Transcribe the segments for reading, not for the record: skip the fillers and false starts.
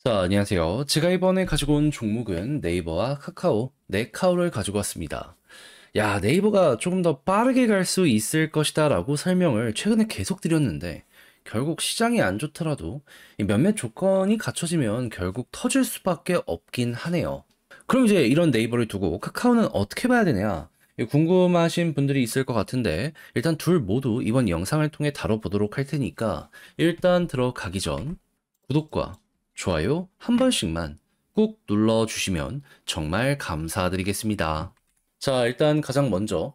자, 안녕하세요. 제가 이번에 가지고 온 종목은 네이버와 카카오, 네카오를 가지고 왔습니다. 야, 네이버가 조금 더 빠르게 갈 수 있을 것이다 라고 설명을 최근에 계속 드렸는데, 결국 시장이 안 좋더라도 이 몇몇 조건이 갖춰지면 결국 터질 수밖에 없긴 하네요. 그럼 이제 이런 네이버를 두고 카카오는 어떻게 봐야 되냐? 궁금하신 분들이 있을 것 같은데, 일단 둘 모두 이번 영상을 통해 다뤄보도록 할 테니까, 일단 들어가기 전, 구독과 좋아요 한 번씩만 꾹 눌러주시면 정말 감사드리겠습니다. 자, 일단 가장 먼저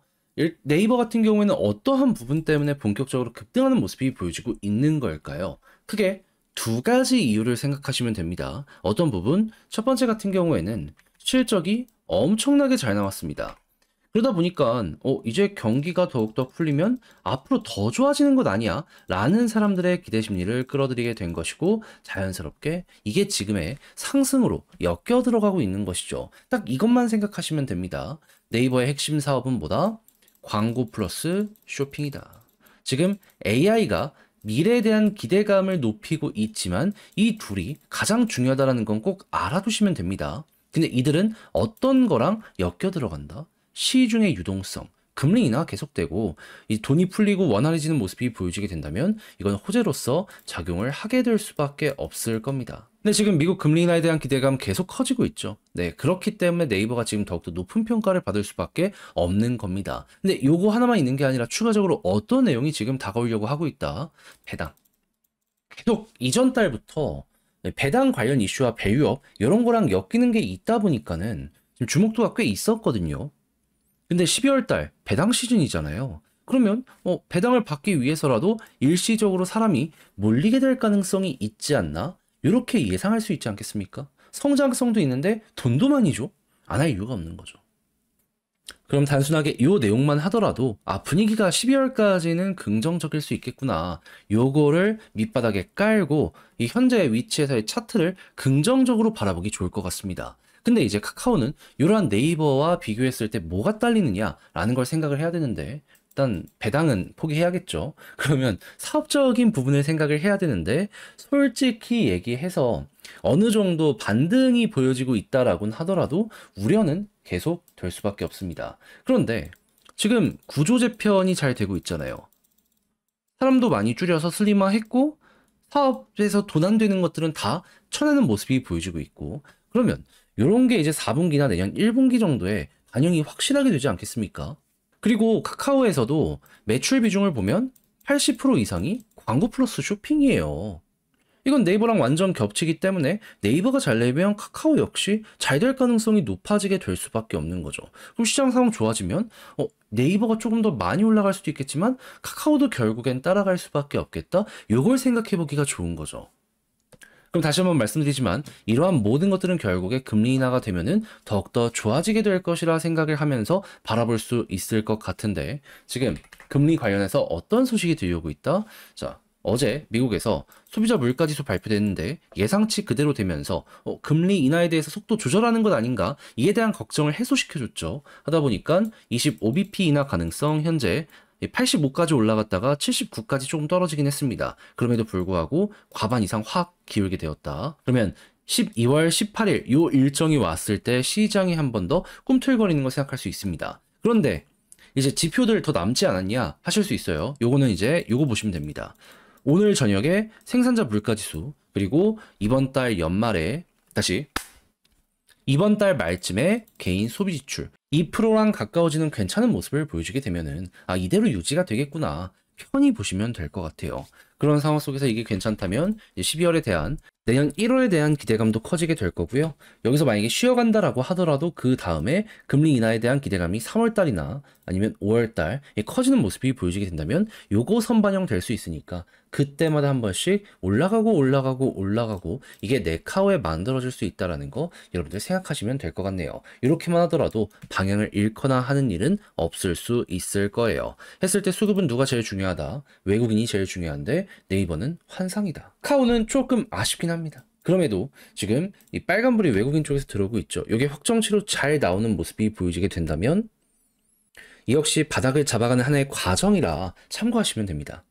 네이버 같은 경우에는 어떠한 부분 때문에 본격적으로 급등하는 모습이 보여지고 있는 걸까요? 크게 두 가지 이유를 생각하시면 됩니다. 어떤 부분? 첫 번째 같은 경우에는 실적이 엄청나게 잘 나왔습니다. 그러다 보니까 이제 경기가 더욱더 풀리면 앞으로 더 좋아지는 것 아니야? 라는 사람들의 기대 심리를 끌어들이게 된 것이고, 자연스럽게 이게 지금의 상승으로 엮여 들어가고 있는 것이죠. 딱 이것만 생각하시면 됩니다. 네이버의 핵심 사업은 뭐다? 광고 플러스 쇼핑이다. 지금 AI가 미래에 대한 기대감을 높이고 있지만 이 둘이 가장 중요하다는 건 꼭 알아두시면 됩니다. 근데 이들은 어떤 거랑 엮여 들어간다? 시중의 유동성, 금리 인하 계속되고 이 돈이 풀리고 원활해지는 모습이 보여지게 된다면 이건 호재로서 작용을 하게 될 수밖에 없을 겁니다. 근데 지금 미국 금리 인하에 대한 기대감 계속 커지고 있죠. 네, 그렇기 때문에 네이버가 지금 더욱더 높은 평가를 받을 수밖에 없는 겁니다. 근데 요거 하나만 있는 게 아니라 추가적으로 어떤 내용이 지금 다가오려고 하고 있다? 배당. 계속 이전 달부터 배당 관련 이슈와 밸류업 이런 거랑 엮이는 게 있다 보니까는 지금 주목도가 꽤 있었거든요. 근데 12월 달 배당 시즌이잖아요. 그러면 배당을 받기 위해서라도 일시적으로 사람이 몰리게 될 가능성이 있지 않나? 이렇게 예상할 수 있지 않겠습니까? 성장성도 있는데 돈도 많이 줘? 안 할 이유가 없는 거죠. 그럼 단순하게 이 내용만 하더라도 분위기가 12월까지는 긍정적일 수 있겠구나. 요거를 밑바닥에 깔고 이 현재 위치에서의 차트를 긍정적으로 바라보기 좋을 것 같습니다. 근데 이제 카카오는 이러한 네이버와 비교했을 때 뭐가 딸리느냐라는 걸 생각을 해야 되는데, 일단 배당은 포기해야겠죠. 그러면 사업적인 부분을 생각을 해야 되는데, 솔직히 얘기해서 어느 정도 반등이 보여지고 있다라고는 하더라도 우려는 계속 될 수밖에 없습니다. 그런데 지금 구조 재편이 잘 되고 있잖아요. 사람도 많이 줄여서 슬림화했고 사업에서 돈 안 되는 것들은 다 쳐내는 모습이 보여지고 있고, 그러면 이런 게 이제 4분기나 내년 1분기 정도에 반영이 확실하게 되지 않겠습니까? 그리고 카카오에서도 매출 비중을 보면 80% 이상이 광고 플러스 쇼핑이에요. 이건 네이버랑 완전 겹치기 때문에 네이버가 잘 되면 카카오 역시 잘 될 가능성이 높아지게 될 수밖에 없는 거죠. 그럼 시장 상황 좋아지면 네이버가 조금 더 많이 올라갈 수도 있겠지만 카카오도 결국엔 따라갈 수밖에 없겠다. 이걸 생각해 보기가 좋은 거죠. 그럼 다시 한번 말씀드리지만 이러한 모든 것들은 결국에 금리 인하가 되면은 더욱더 좋아지게 될 것이라 생각을 하면서 바라볼 수 있을 것 같은데, 지금 금리 관련해서 어떤 소식이 들려오고 있다? 자, 어제 미국에서 소비자 물가지수 발표됐는데 예상치 그대로 되면서 금리 인하에 대해서 속도 조절하는 것 아닌가, 이에 대한 걱정을 해소시켜줬죠. 하다 보니까 25bp 인하 가능성 현재 85까지 올라갔다가 79까지 조금 떨어지긴 했습니다. 그럼에도 불구하고 과반 이상 확 기울게 되었다. 그러면 12월 18일 요 일정이 왔을 때 시장이 한 번 더 꿈틀거리는 걸 생각할 수 있습니다. 그런데 이제 지표들 더 남지 않았냐 하실 수 있어요. 요거는 이제 요거 보시면 됩니다. 오늘 저녁에 생산자 물가지수, 그리고 이번 달 연말에 이번 달 말쯤에 개인 소비 지출 2%랑 가까워지는 괜찮은 모습을 보여주게 되면은 이대로 유지가 되겠구나, 편히 보시면 될 것 같아요. 그런 상황 속에서 이게 괜찮다면 12월에 대한, 내년 1월에 대한 기대감도 커지게 될 거고요. 여기서 만약에 쉬어간다라고 하더라도 그 다음에 금리 인하에 대한 기대감이 3월 달이나 아니면 5월 달에 커지는 모습이 보여지게 된다면 요거 선반영 될 수 있으니까 그때마다 한 번씩 올라가고 이게 네카오에 만들어질 수 있다라는 거 여러분들 생각하시면 될 것 같네요. 이렇게만 하더라도 방향을 잃거나 하는 일은 없을 수 있을 거예요. 했을 때 수급은 누가 제일 중요하다? 외국인이 제일 중요한데 네이버는 환상이다. 카카오는 조금 아쉽긴 합니다. 그럼에도 지금 이 빨간불이 외국인 쪽에서 들어오고 있죠. 이게 확정치로 잘 나오는 모습이 보여지게 된다면 이 역시 바닥을 잡아가는 하나의 과정이라 참고하시면 됩니다.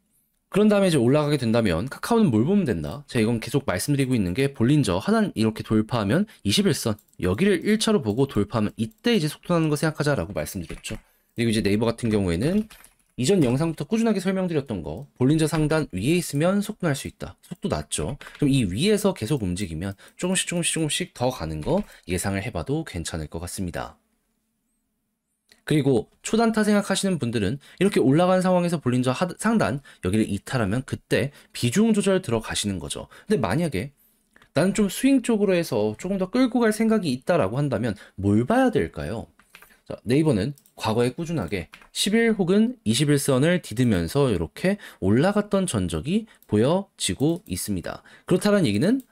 그런 다음에 이제 올라가게 된다면 카카오는 뭘 보면 된다? 제가 이건 계속 말씀드리고 있는 게 볼린저 하단 이렇게 돌파하면 21선 여기를 1차로 보고 돌파하면 이때 이제 속도 나는 거 생각하자라고 말씀드렸죠. 그리고 이제 네이버 같은 경우에는 이전 영상부터 꾸준하게 설명드렸던 거 볼린저 상단 위에 있으면 속도 날 수 있다. 속도 낮죠. 그럼 이 위에서 계속 움직이면 조금씩 더 가는 거 예상을 해봐도 괜찮을 것 같습니다. 그리고 초단타 생각하시는 분들은 이렇게 올라간 상황에서 볼린저 상단 여기를 이탈하면 그때 비중 조절 들어가시는 거죠. 근데 만약에 나는 좀 스윙 쪽으로 해서 조금 더 끌고 갈 생각이 있다라고 한다면 뭘 봐야 될까요? 자, 네이버는 과거에 꾸준하게 11 혹은 21선을 디드면서 이렇게 올라갔던 전적이 보여지고 있습니다. 그렇다는 얘기는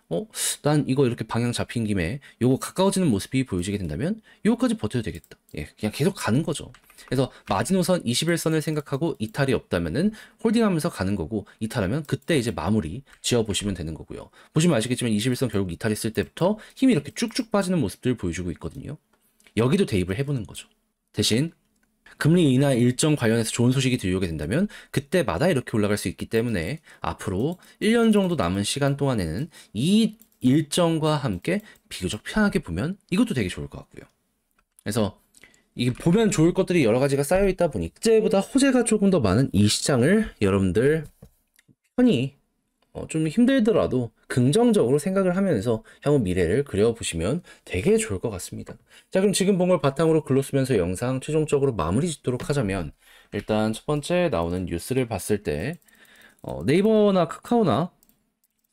난 이거 이렇게 방향 잡힌 김에 요거 가까워지는 모습이 보여지게 된다면 요거까지 버텨도 되겠다. 예, 그냥 계속 가는 거죠. 그래서 마지노선 21선을 생각하고 이탈이 없다면은 홀딩하면서 가는 거고, 이탈하면 그때 이제 마무리 지어 보시면 되는 거고요. 보시면 아시겠지만 21선 결국 이탈했을 때부터 힘이 이렇게 쭉쭉 빠지는 모습들을 보여주고 있거든요. 여기도 대입을 해보는 거죠. 대신 금리 인하 일정 관련해서 좋은 소식이 들려오게 된다면 그때마다 이렇게 올라갈 수 있기 때문에 앞으로 1년 정도 남은 시간 동안에는 이 일정과 함께 비교적 편하게 보면 이것도 되게 좋을 것 같고요. 그래서 이게 보면 좋을 것들이 여러 가지가 쌓여 있다 보니 그제보다 호재가 조금 더 많은 이 시장을 여러분들 편히 좀 힘들더라도 긍정적으로 생각을 하면서 향후 미래를 그려보시면 되게 좋을 것 같습니다. 자, 그럼 지금 본 걸 바탕으로 글로 쓰면서 영상 최종적으로 마무리 짓도록 하자면, 일단 첫 번째 나오는 뉴스를 봤을 때 네이버나 카카오나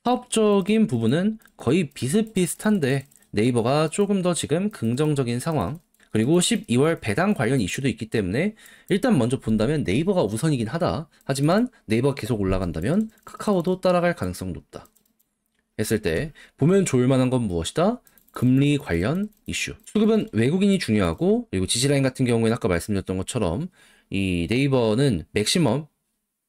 사업적인 부분은 거의 비슷비슷한데 네이버가 조금 더 지금 긍정적인 상황, 그리고 12월 배당 관련 이슈도 있기 때문에 일단 먼저 본다면 네이버가 우선이긴 하다. 하지만 네이버가 계속 올라간다면 카카오도 따라갈 가능성 높다. 했을 때 보면 좋을 만한 건 무엇이다? 금리 관련 이슈. 수급은 외국인이 중요하고, 그리고 지지라인 같은 경우에는 아까 말씀드렸던 것처럼 이 네이버는 맥시멈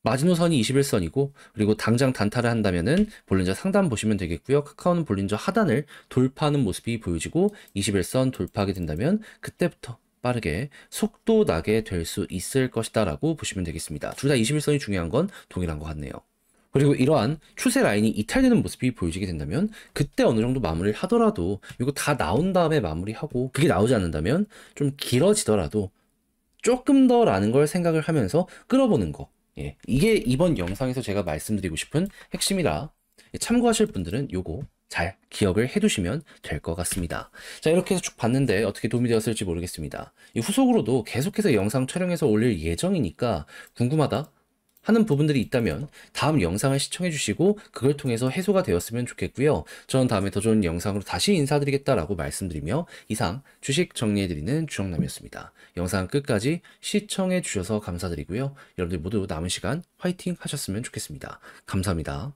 마지노선이 21선이고, 그리고 당장 단타를 한다면은 볼린저 상단 보시면 되겠고요. 카카오는 볼린저 하단을 돌파하는 모습이 보여지고 21선 돌파하게 된다면 그때부터 빠르게 속도 나게 될 수 있을 것이다 라고 보시면 되겠습니다. 둘 다 21선이 중요한 건 동일한 것 같네요. 그리고 이러한 추세 라인이 이탈되는 모습이 보여지게 된다면 그때 어느 정도 마무리를 하더라도 이거 다 나온 다음에 마무리하고, 그게 나오지 않는다면 좀 길어지더라도 조금 더라는 걸 생각을 하면서 끌어보는 거. 예, 이게 이번 영상에서 제가 말씀드리고 싶은 핵심이라 참고하실 분들은 요거 잘 기억을 해두시면 될 것 같습니다. 자, 이렇게 해서 쭉 봤는데 어떻게 도움이 되었을지 모르겠습니다. 이 후속으로도 계속해서 영상 촬영해서 올릴 예정이니까 궁금하다 하는 부분들이 있다면 다음 영상을 시청해 주시고 그걸 통해서 해소가 되었으면 좋겠고요. 저는 다음에 더 좋은 영상으로 다시 인사드리겠다라고 말씀드리며 이상 주식 정리해드리는 주영남이었습니다. 영상 끝까지 시청해 주셔서 감사드리고요. 여러분들 모두 남은 시간 화이팅 하셨으면 좋겠습니다. 감사합니다.